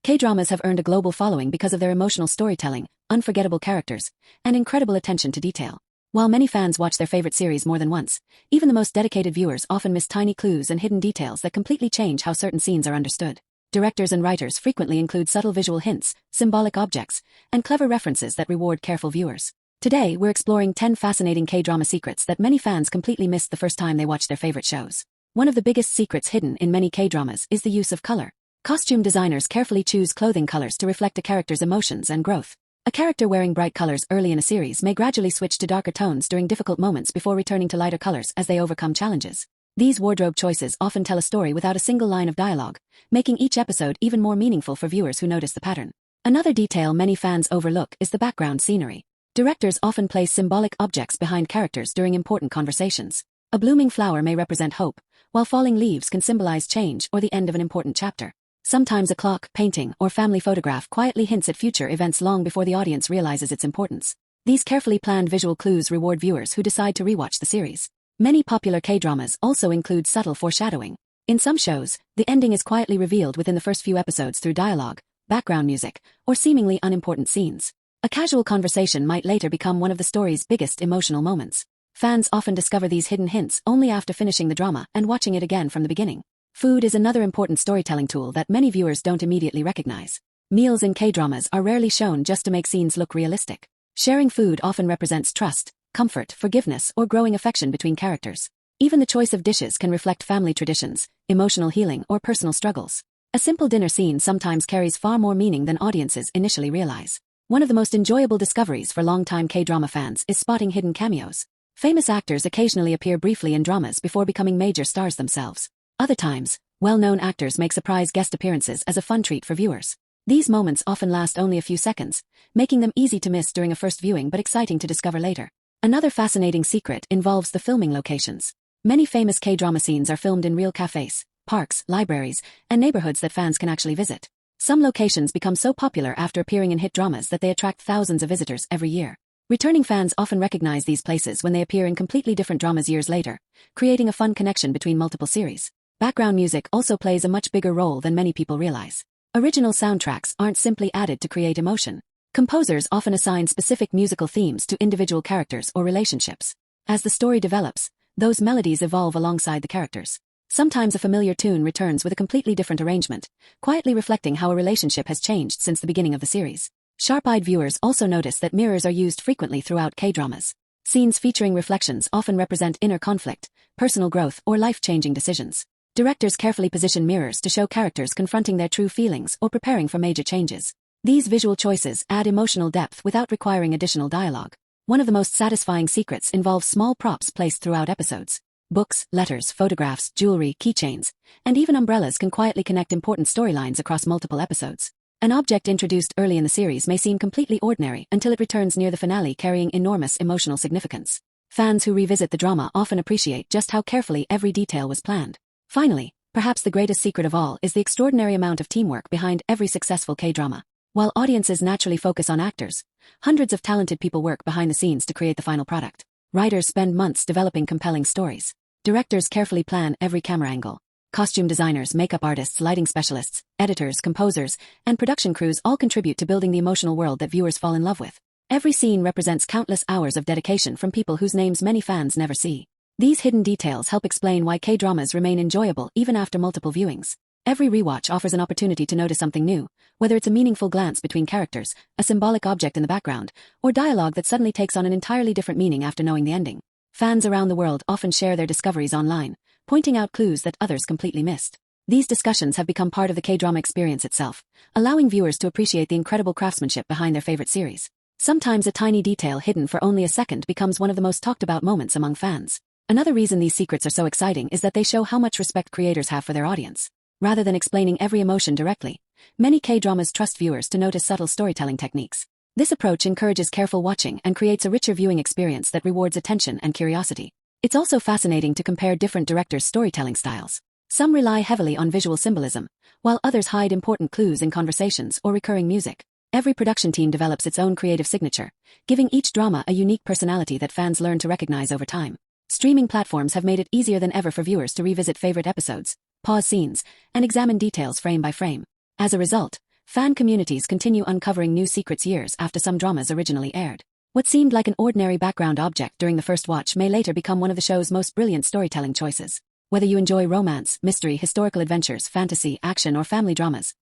K-dramas have earned a global following because of their emotional storytelling, unforgettable characters, and incredible attention to detail. While many fans watch their favorite series more than once, even the most dedicated viewers often miss tiny clues and hidden details that completely change how certain scenes are understood. Directors and writers frequently include subtle visual hints, symbolic objects, and clever references that reward careful viewers. Today, we're exploring 10 fascinating K-drama secrets that many fans completely missed the first time they watched their favorite shows. One of the biggest secrets hidden in many K-dramas is the use of color. Costume designers carefully choose clothing colors to reflect a character's emotions and growth. A character wearing bright colors early in a series may gradually switch to darker tones during difficult moments before returning to lighter colors as they overcome challenges. These wardrobe choices often tell a story without a single line of dialogue, making each episode even more meaningful for viewers who notice the pattern. Another detail many fans overlook is the background scenery. Directors often place symbolic objects behind characters during important conversations. A blooming flower may represent hope, while falling leaves can symbolize change or the end of an important chapter. Sometimes a clock, painting, or family photograph quietly hints at future events long before the audience realizes its importance. These carefully planned visual clues reward viewers who decide to rewatch the series. Many popular K-dramas also include subtle foreshadowing. In some shows, the ending is quietly revealed within the first few episodes through dialogue, background music, or seemingly unimportant scenes. A casual conversation might later become one of the story's biggest emotional moments. Fans often discover these hidden hints only after finishing the drama and watching it again from the beginning. Food is another important storytelling tool that many viewers don't immediately recognize. Meals in K-dramas are rarely shown just to make scenes look realistic. Sharing food often represents trust, comfort, forgiveness, or growing affection between characters. Even the choice of dishes can reflect family traditions, emotional healing, or personal struggles. A simple dinner scene sometimes carries far more meaning than audiences initially realize. One of the most enjoyable discoveries for longtime K-drama fans is spotting hidden cameos. Famous actors occasionally appear briefly in dramas before becoming major stars themselves. Other times, well-known actors make surprise guest appearances as a fun treat for viewers. These moments often last only a few seconds, making them easy to miss during a first viewing but exciting to discover later. Another fascinating secret involves the filming locations. Many famous K-drama scenes are filmed in real cafes, parks, libraries, and neighborhoods that fans can actually visit. Some locations become so popular after appearing in hit dramas that they attract thousands of visitors every year. Returning fans often recognize these places when they appear in completely different dramas years later, creating a fun connection between multiple series. Background music also plays a much bigger role than many people realize. Original soundtracks aren't simply added to create emotion. Composers often assign specific musical themes to individual characters or relationships. As the story develops, those melodies evolve alongside the characters. Sometimes a familiar tune returns with a completely different arrangement, quietly reflecting how a relationship has changed since the beginning of the series. Sharp-eyed viewers also notice that mirrors are used frequently throughout K-dramas. Scenes featuring reflections often represent inner conflict, personal growth, or life-changing decisions. Directors carefully position mirrors to show characters confronting their true feelings or preparing for major changes. These visual choices add emotional depth without requiring additional dialogue. One of the most satisfying secrets involves small props placed throughout episodes. Books, letters, photographs, jewelry, keychains, and even umbrellas can quietly connect important storylines across multiple episodes. An object introduced early in the series may seem completely ordinary until it returns near the finale carrying enormous emotional significance. Fans who revisit the drama often appreciate just how carefully every detail was planned. Finally, perhaps the greatest secret of all is the extraordinary amount of teamwork behind every successful K-drama. While audiences naturally focus on actors, hundreds of talented people work behind the scenes to create the final product. Writers spend months developing compelling stories. Directors carefully plan every camera angle. Costume designers, makeup artists, lighting specialists, editors, composers, and production crews all contribute to building the emotional world that viewers fall in love with. Every scene represents countless hours of dedication from people whose names many fans never see. These hidden details help explain why K-dramas remain enjoyable even after multiple viewings. Every rewatch offers an opportunity to notice something new, whether it's a meaningful glance between characters, a symbolic object in the background, or dialogue that suddenly takes on an entirely different meaning after knowing the ending. Fans around the world often share their discoveries online, pointing out clues that others completely missed. These discussions have become part of the K-drama experience itself, allowing viewers to appreciate the incredible craftsmanship behind their favorite series. Sometimes a tiny detail hidden for only a second becomes one of the most talked about moments among fans. Another reason these secrets are so exciting is that they show how much respect creators have for their audience. Rather than explaining every emotion directly, many K-dramas trust viewers to notice subtle storytelling techniques. This approach encourages careful watching and creates a richer viewing experience that rewards attention and curiosity. It's also fascinating to compare different directors' storytelling styles. Some rely heavily on visual symbolism, while others hide important clues in conversations or recurring music. Every production team develops its own creative signature, giving each drama a unique personality that fans learn to recognize over time. Streaming platforms have made it easier than ever for viewers to revisit favorite episodes, pause scenes, and examine details frame by frame. As a result, Fan communities continue uncovering new secrets years after some dramas originally aired. What seemed like an ordinary background object during the first watch may later become one of the show's most brilliant storytelling choices. Whether you enjoy romance, mystery, historical adventures, fantasy, action, or family dramas,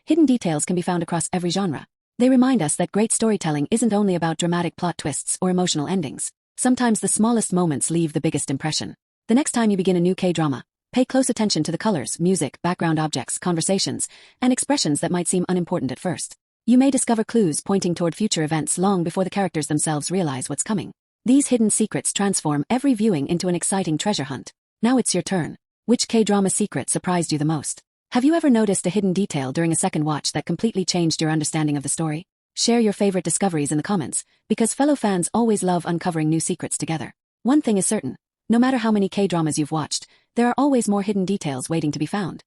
hidden details can be found across every genre. They remind us that great storytelling isn't only about dramatic plot twists or emotional endings. Sometimes the smallest moments leave the biggest impression. The next time you begin a new K-drama, pay close attention to the colors, music, background objects, conversations, and expressions that might seem unimportant at first. You may discover clues pointing toward future events long before the characters themselves realize what's coming. These hidden secrets transform every viewing into an exciting treasure hunt. Now it's your turn. Which K-drama secret surprised you the most? Have you ever noticed a hidden detail during a second watch that completely changed your understanding of the story? Share your favorite discoveries in the comments, because fellow fans always love uncovering new secrets together. One thing is certain, no matter how many K-dramas you've watched, there are always more hidden details waiting to be found.